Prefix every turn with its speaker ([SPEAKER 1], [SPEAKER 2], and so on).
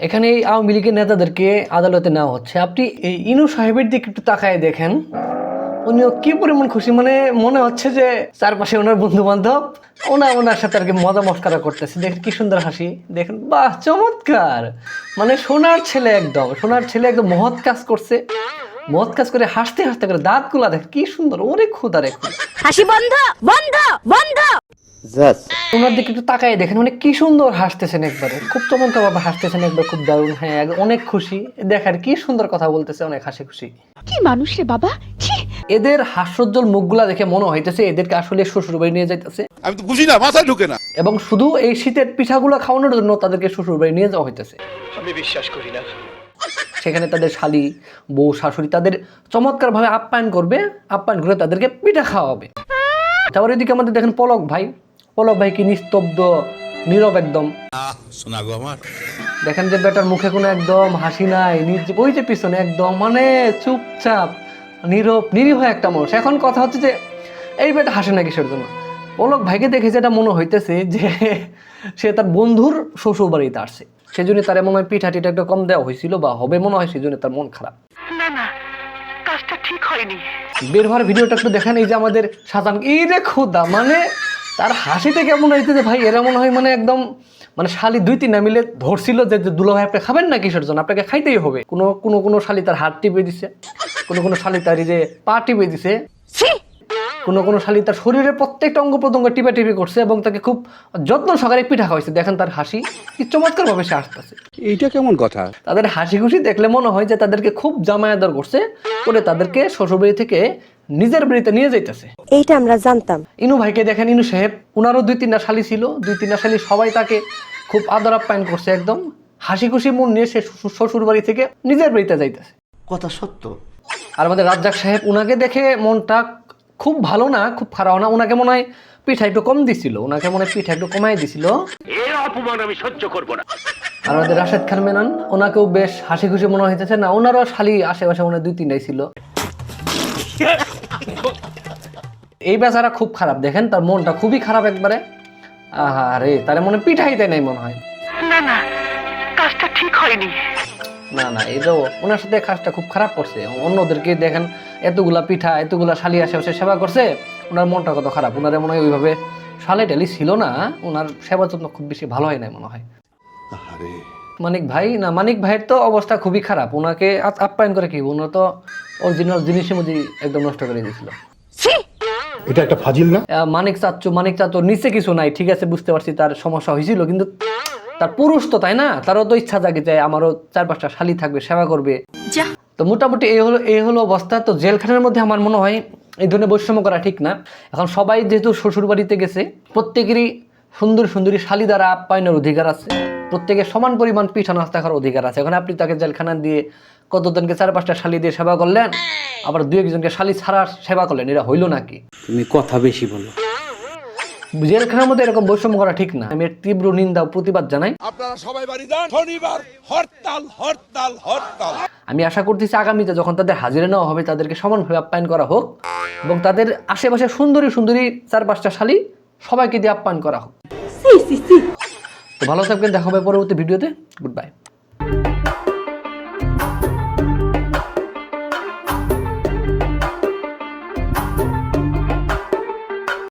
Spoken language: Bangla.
[SPEAKER 1] এখানে এই আওয়ামী লীগের নেতাদেরকে আদালতে নেওয়া হচ্ছে। আপনি এই ইনু সাহেবের দিকে একটু তাকায় দেখেন, উনিও কি পরিমাণ খুশি, মানে মনে হচ্ছে যে চারপাশে ওনার বন্ধু বান্ধব ওনার সাথে আর কি মজা মস্করা করতেছে। দেখেন কি সুন্দর হাসি, দেখেন বাহ চমৎকার, মানে সোনার ছেলে একদম মহৎ কাজ করছে, মহৎ কাজ করে হাসতে হাসতে করে দাঁতগুলা দেখেন কি সুন্দর, ওরে খোদা রে খোদা,
[SPEAKER 2] হাসি বন্ধ বন্ধ বন্ধ।
[SPEAKER 1] ওনার দিকে একটু তাকায় দেখেন, মানে কি সুন্দর হাসতেছেন, একবারে খুব চমৎকার ভাবে হাসতেছেন, একবার খুব দারুণ, হ্যাঁ অনেক খুশি, দেখেন কি সুন্দর কথা বলতেছে, অনেক হাসি খুশি।
[SPEAKER 2] কি মানুষ রে বাবা,
[SPEAKER 1] এদের হাস্যোজ্জ্বল মুখগুলা দেখে মনে হইতেছে এদেরকে আসলে শ্বশুর বাড়ি নিয়ে যাইতেছে।
[SPEAKER 3] আমি তো বুঝি না, মাথায় ঢুকে না।
[SPEAKER 1] এবং শুধু এই শীতের পিঠাগুলো খাওয়ানোর জন্য তাদেরকে শ্বশুর বাড়ি নিয়ে যাওয়া হইতেছে।
[SPEAKER 4] আমি বিশ্বাস করি না।
[SPEAKER 1] সেখানে তাদের শালী, বউ, শাশুড়ি তাদের চমৎকার ভাবে আপ্যায়ন করে তাদেরকে পিঠা খাওয়াবে। তারপর এদিকে আমাদের দেখেন পলক ভাই কি নিস্তব্ধ নীরব একদম।
[SPEAKER 3] শোনা গো আমার,
[SPEAKER 1] দেখেন যে বেটার মুখে কোনো একদম হাসি নাই, ওই যে পিছনে একদম মানে চুপচাপ নীরব নিরীহ একটা মানুষ। এখন কথা হচ্ছে যে এই বেটা হাসে না কিসের জন্য? পলক ভাইকে দেখে যেটা মনে হইতেছে যে সে তার বন্ধুর শ্বশুর বাড়িতে আসছে, সেজন্য তার মনে হয় পিঠা টিঠা একটু কম দেওয়া হয়েছিল বা হবে মনে হয়, সেজন্য তার মন খারাপ।
[SPEAKER 4] না না, কাজটা ঠিক হয়নি।
[SPEAKER 1] বের হওয়ার ভিডিওটা একটু দেখেন, এই যে আমাদের সাজান, এই রে খোদা, মানে তার হাসিতে কেমন হইতেছে ভাই, এরা মনে হয় মানে একদম মানে শালি 2-3 মিলে ধরছিল যে দুলা ভাই আপনি খাবেন না কিসের জন্য, আপনাকে খাইতেই হবে। কোনো শালি তার হাত টিপে দিছে, কোনো শালি তার এই যে পা টিপে দিছে, কোনো শালি তার শরীরের প্রত্যেকটা অঙ্গ প্রত্যঙ্গ টিপি করছে এবং তাকে খুব যত্ন সহকারে পিঠা খাওয়াইছে। দেখেন তার হাসি কি চমৎকার ভাবে সে আসতেছে।
[SPEAKER 3] এইটা কেমন কথা?
[SPEAKER 1] তাদের হাসি খুশি দেখলে মনে হয় যে তাদেরকে খুব জামায়াদার করছে, করে তাদেরকে শ্বশুরবাড়ি থেকে নিজের বাড়িতে নিয়ে যাইতেছে।
[SPEAKER 2] এইটা আমরা জানতাম।
[SPEAKER 1] ইনু ভাইকে দেখেন, ইনু সাহেব, ওনারও 2-3টা শালি ছিল, 2-3টা শালি সবাই তাকে খুব আদর আপ্যায়ন করছে, একদম হাসি খুশি মন নিয়ে সে শ্বশুর বাড়ি থেকে নিজের বাড়িতে যাইতেছে।
[SPEAKER 4] কথা সত্য।
[SPEAKER 1] আর আমাদের রাজ্জাক সাহেব, ওনাকে দেখে মনটা খুব ভালো না, খুব খারাপ না, ওনাকে মনে হয় পিঠা একটু কম দিছিল, কমাই দিছিল।
[SPEAKER 4] এর অপমান আমি সহ্য করব না।
[SPEAKER 1] আর আমাদের রাশেদ খান মেনন, ওনাকেও বেশ হাসি খুশি মনে হইতেছে না, ওনারও শালি আশেপাশে মনে হয় 2-3টাই ছিল। এই বেচারা খুব খারাপ, দেখেন তার মনটা খুবই খারাপ একবারে। আরে তার মনে পিঠাই দেয় নাই মনে হয়।
[SPEAKER 4] না না, কাজটা ঠিক হয়নি।
[SPEAKER 1] না এটাও ওনার সাথে কাজটা খুব খারাপ করছে। অন্যদেরকে দেখেন এতগুলা পিঠা, এতগুলা শালি আশেপাশে সেবা করছে, ওনার মনটা কত খারাপ। ওনারে মনে হয় ওইভাবে শালি টালি ছিল না, ওনার সেবা যত্ন খুব বেশি ভালো হয় নাই মনে হয়। মানিক ভাইয়ের তো অবস্থা খুবই খারাপ, ওনাকে আপ্যায়ন করে কি, ওনার তো অরিজিনাল জিনিসের মধ্যে একদম নষ্ট করে দিয়েছিল।
[SPEAKER 3] এটা একটা ফাজিল না?
[SPEAKER 1] মানিক চাচ্চু নিচে কিছু নাই, ঠিক আছে বুঝতে পারছি তার সমস্যা হয়েছিল, কিন্তু তার পুরুষ তো, তাই না? তারও তো ইচ্ছা জাগে যায় আমারও 4-5টা শালি থাকবে, সেবা করবে। তো মোটামুটি এই হলো অবস্থা। তো জেলখানার মধ্যে আমার মনে হয় এই ধরনের বৈষম্য করা ঠিক না। এখন সবাই যেহেতু শ্বশুর বাড়িতে গেছে, প্রত্যেকেরই সুন্দরী শালি দ্বারা আপ্যায়নের অধিকার আছে, প্রত্যেকের সমান পরিমাণ পিঠা নাস্তা খাওয়ার অধিকার আছে। এখন আপনি তাকে জেলখানা দিয়ে কতজনকে 4-5টা শালি দিয়ে সেবা করলেন, আবার 2-1জনকে শালি ছাড়া সেবা করলেন, এটা হইল নাকি?
[SPEAKER 5] তুমি কথা বেশি বলো।
[SPEAKER 1] জেলখানার মধ্যে এরকম বৈষম্য করা ঠিক না, আমি এর তীব্র নিন্দা ও প্রতিবাদ জানাই।
[SPEAKER 3] আপনারা সবাই বাড়ি যান, শনিবার হরতাল।
[SPEAKER 1] আমি আশা করতেছি আগামীতে যখন তাদের হাজিরা নেওয়া হবে, তাদেরকে সমানভাবে আপ্যায়ন করা হোক এবং তাদের আশেপাশে সুন্দরী 4-5টা শালি সবাইকে দিয়ে আপ্যায়ন করা হোক। তো ভালো থাকবেন, দেখা হবে পরবর্তী ভিডিওতে। Good bye.